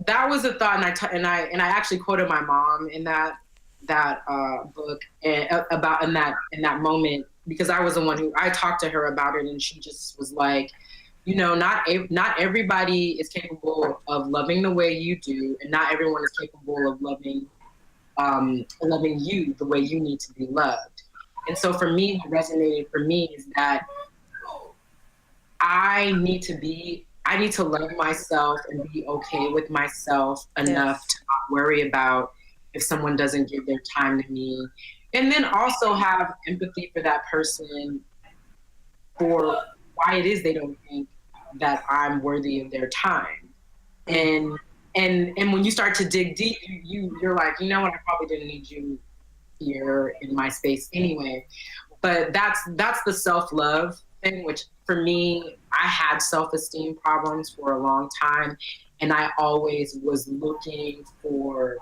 that was a thought, and I actually quoted my mom in that book about in that moment, because I was the one who I talked to her about it, and she just was like, you know, not everybody is capable of loving the way you do, and not everyone is capable of loving you the way you need to be loved. And so for me, what resonated for me is that I need to love myself and be okay with myself enough to not worry about if someone doesn't give their time to me. And then also have empathy for that person for why it is they don't think that I'm worthy of their time. And when you start to dig deep, you're like, you know what, I probably didn't need you here in my space anyway. But that's the self-love thing, which for me, I had self-esteem problems for a long time, and I always was looking for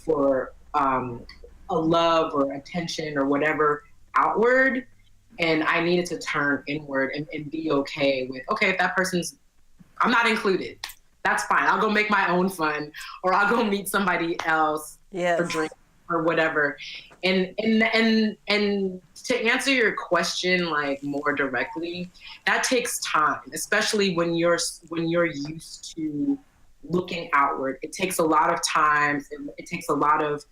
a love or attention or whatever outward, and I needed to turn inward and be okay with, okay, if that person's, I'm not included, that's fine. I'll go make my own fun, or I'll go meet somebody else for drink or whatever. And to answer your question like more directly, that takes time, especially when you're used to looking outward. It takes a lot of time. It takes a lot of,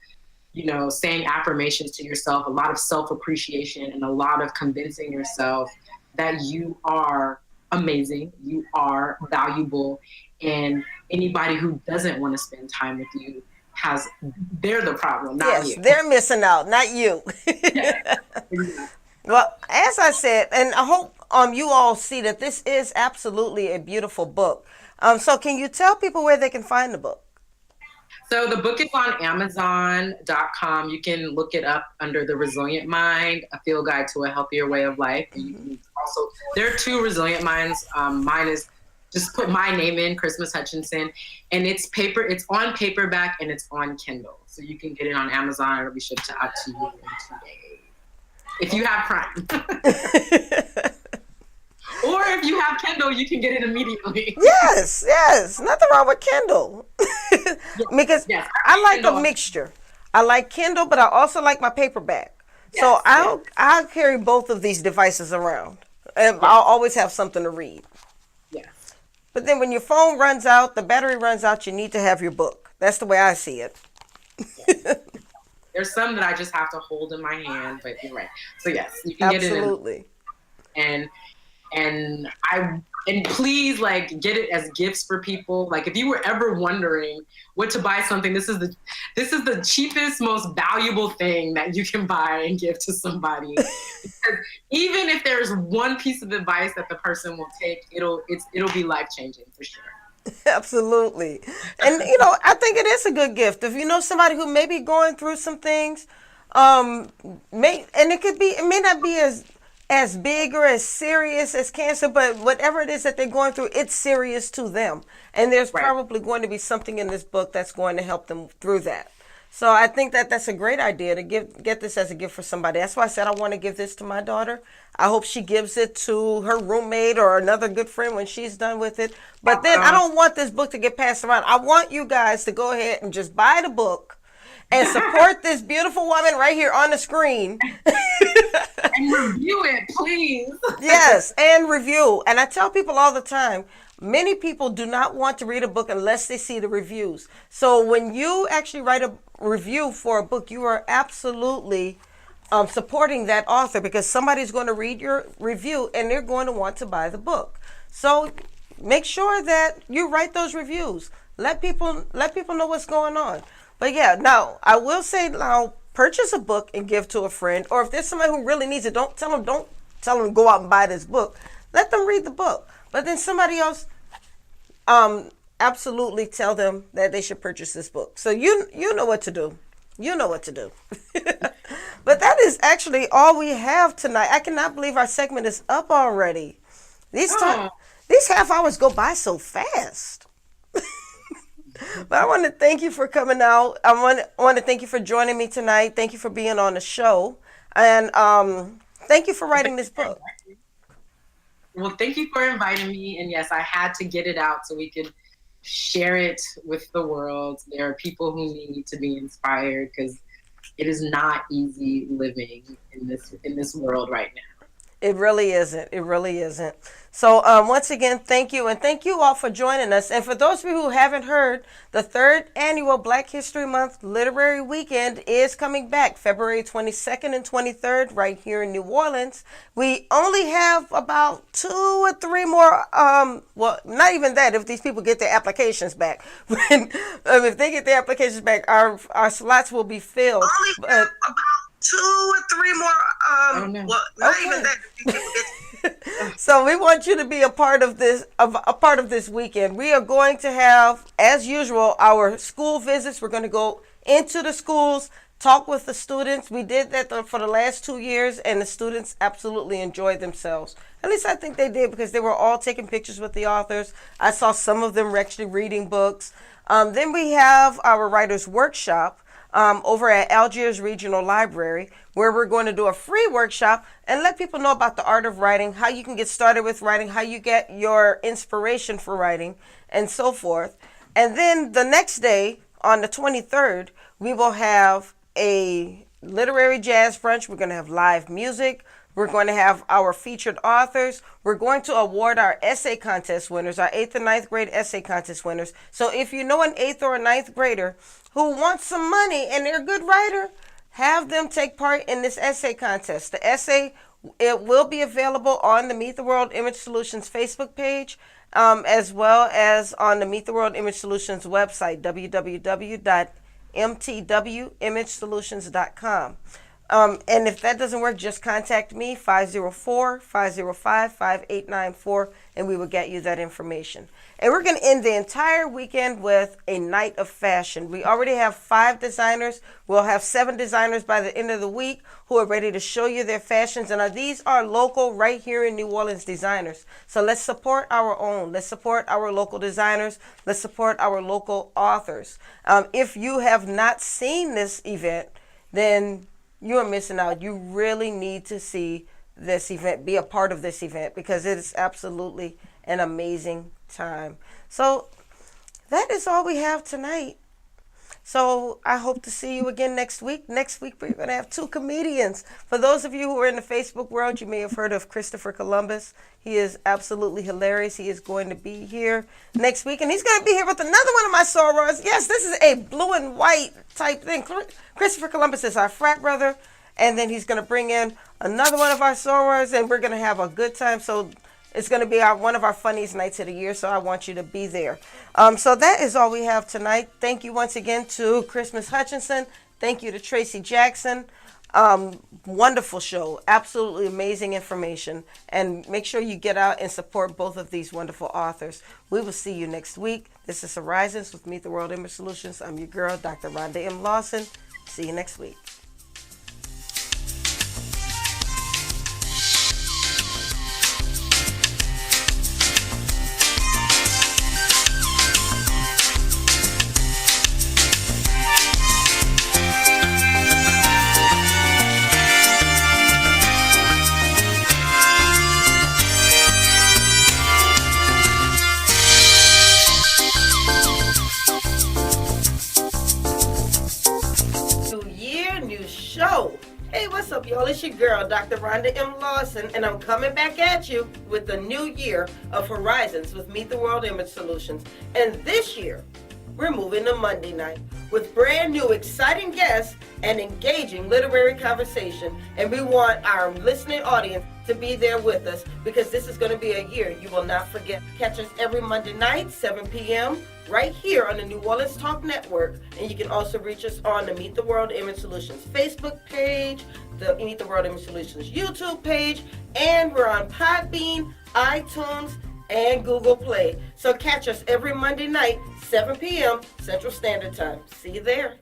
you know, saying affirmations to yourself, a lot of self-appreciation, and a lot of convincing yourself that you are amazing, you are valuable, and anybody who doesn't want to spend time with you they're the problem, not you. Yes, they're missing out, not you. Well, as I said, and I hope you all see that this is absolutely a beautiful book. So can you tell people where they can find the book? So the book is on Amazon.com. You can look it up under The Resilient Mind, A Field Guide to a Healthier Way of Life. And you can also, there are 2 Resilient Minds. Mine is, just put my name in, Christmas Hutchinson, and it's on paperback and it's on Kindle. So you can get it on Amazon. It'll be shipped out to you in 2 days. If you have Prime. Or if you have Kindle, you can get it immediately. Yes. Nothing wrong with Kindle. Because I like Kindle. A mixture. I like Kindle, but I also like my paperback. So I'll carry both of these devices around. And I'll always have something to read. But then when your phone runs out, the battery runs out, you need to have your book. That's the way I see it. There's some that I just have to hold in my hand, but you're right. So yes, you can get it. Absolutely. And please, like, get it as gifts for people. Like, if you were ever wondering what to buy something, this is the cheapest, most valuable thing that you can buy and give to somebody. Because even if there's one piece of advice that the person will take, it'll be life-changing for sure. Absolutely. And you know, I think it is a good gift. If you know somebody who may be going through some things, it may not be as big or as serious as cancer, but whatever it is that they're going through, it's serious to them. And there's probably going to be something in this book that's going to help them through that. So I think that that's a great idea to get this as a gift for somebody. That's why I said I want to give this to my daughter. I hope she gives it to her roommate or another good friend when she's done with it. But then I don't want this book to get passed around. I want you guys to go ahead and just buy the book and support this beautiful woman right here on the screen. And review it, please. Yes, and review. And I tell people all the time, many people do not want to read a book unless they see the reviews. So when you actually write a review for a book, you are absolutely supporting that author, because somebody's going to read your review and they're going to want to buy the book. So make sure that you write those reviews. Let people know what's going on. But yeah, now I will say now, purchase a book and give to a friend, or if there's somebody who really needs it, don't tell them to go out and buy this book. Let them read the book. But then somebody else, absolutely tell them that they should purchase this book. So you know what to do. You know what to do. But that is actually all we have tonight. I cannot believe our segment is up already. These half hours go by so fast. But I want to thank you for coming out. I want to thank you for joining me tonight. Thank you for being on the show. And thank you for writing this book. Well, thank you for inviting me. And yes, I had to get it out so we could share it with the world. There are people who need to be inspired because it is not easy living in this world right now. It really isn't. It really isn't. So once again, thank you. And thank you all for joining us. And for those of you who haven't heard, the 3rd annual Black History Month Literary Weekend is coming back February 22nd and 23rd right here in New Orleans. We only have about 2 or 3 more, well, not even that, if these people get their applications back. If they get their applications back, our slots will be filled. Only have about 2 or 3 more, well, not even that, if these people get So we want you to be a part of this weekend. We are going to have, as usual, our school visits. We're going to go into the schools, talk with the students. We did that for the last 2 years, and the students absolutely enjoyed themselves. At least I think they did, because they were all taking pictures with the authors. I saw some of them actually reading books. Then we have our writers' workshop over at Algiers Regional Library, where we're going to do a free workshop and let people know about the art of writing, how you can get started with writing, how you get your inspiration for writing, and so forth. And then the next day, on the 23rd, we will have a literary jazz brunch. We're going to have live music. We're going to have our featured authors. We're going to award our essay contest winners, our 8th and 9th grade essay contest winners. So if you know an 8th or a 9th grader who wants some money and they're a good writer, have them take part in this essay contest. The essay, it will be available on the Meet the World Image Solutions Facebook page, as well as on the Meet the World Image Solutions website, www.mtwimagesolutions.com. And if that doesn't work, just contact me, 504-505-5894, and we will get you that information. And we're going to end the entire weekend with a night of fashion. We already have 5 designers. We'll have 7 designers by the end of the week who are ready to show you their fashions. And these are local, right here in New Orleans designers. So let's support our own. Let's support our local designers. Let's support our local authors. If you have not seen this event, then you are missing out. You really need to see this event, be a part of this event, because it is absolutely an amazing time. So that is all we have tonight. So I hope to see you again next week. Next week, we're going to have 2 comedians. For those of you who are in the Facebook world, you may have heard of Christopher Columbus. He is absolutely hilarious. He is going to be here next week, and he's going to be here with another one of my sorors. Yes, this is a blue and white type thing. Christopher Columbus is our frat brother, and then he's going to bring in another one of our sorors, and we're going to have a good time. So it's going to be one of our funniest nights of the year, so I want you to be there. So that is all we have tonight. Thank you once again to Christmas Hutchinson. Thank you to Tracy Jackson. Wonderful show. Absolutely amazing information. And make sure you get out and support both of these wonderful authors. We will see you next week. This is Horizons with Meet the World Image Solutions. I'm your girl, Dr. Rhonda M Lawson. See you next week. What's up, y'all? It's your girl, Dr. Rhonda M Lawson, and I'm coming back at you with the new year of Horizons with Meet the World Image Solutions. And this year, we're moving to Monday night with brand new exciting guests and engaging literary conversation. And we want our listening audience to be there with us, because this is going to be a year you will not forget. Catch us every Monday night, 7 p.m., right here on the New Orleans Talk Network. And you can also reach us on the Meet the World Image Solutions Facebook page, the Meet the World Image Solutions YouTube page, and we're on Podbean, iTunes, and Google Play. So catch us every Monday night, 7 p.m. Central Standard Time. See you there.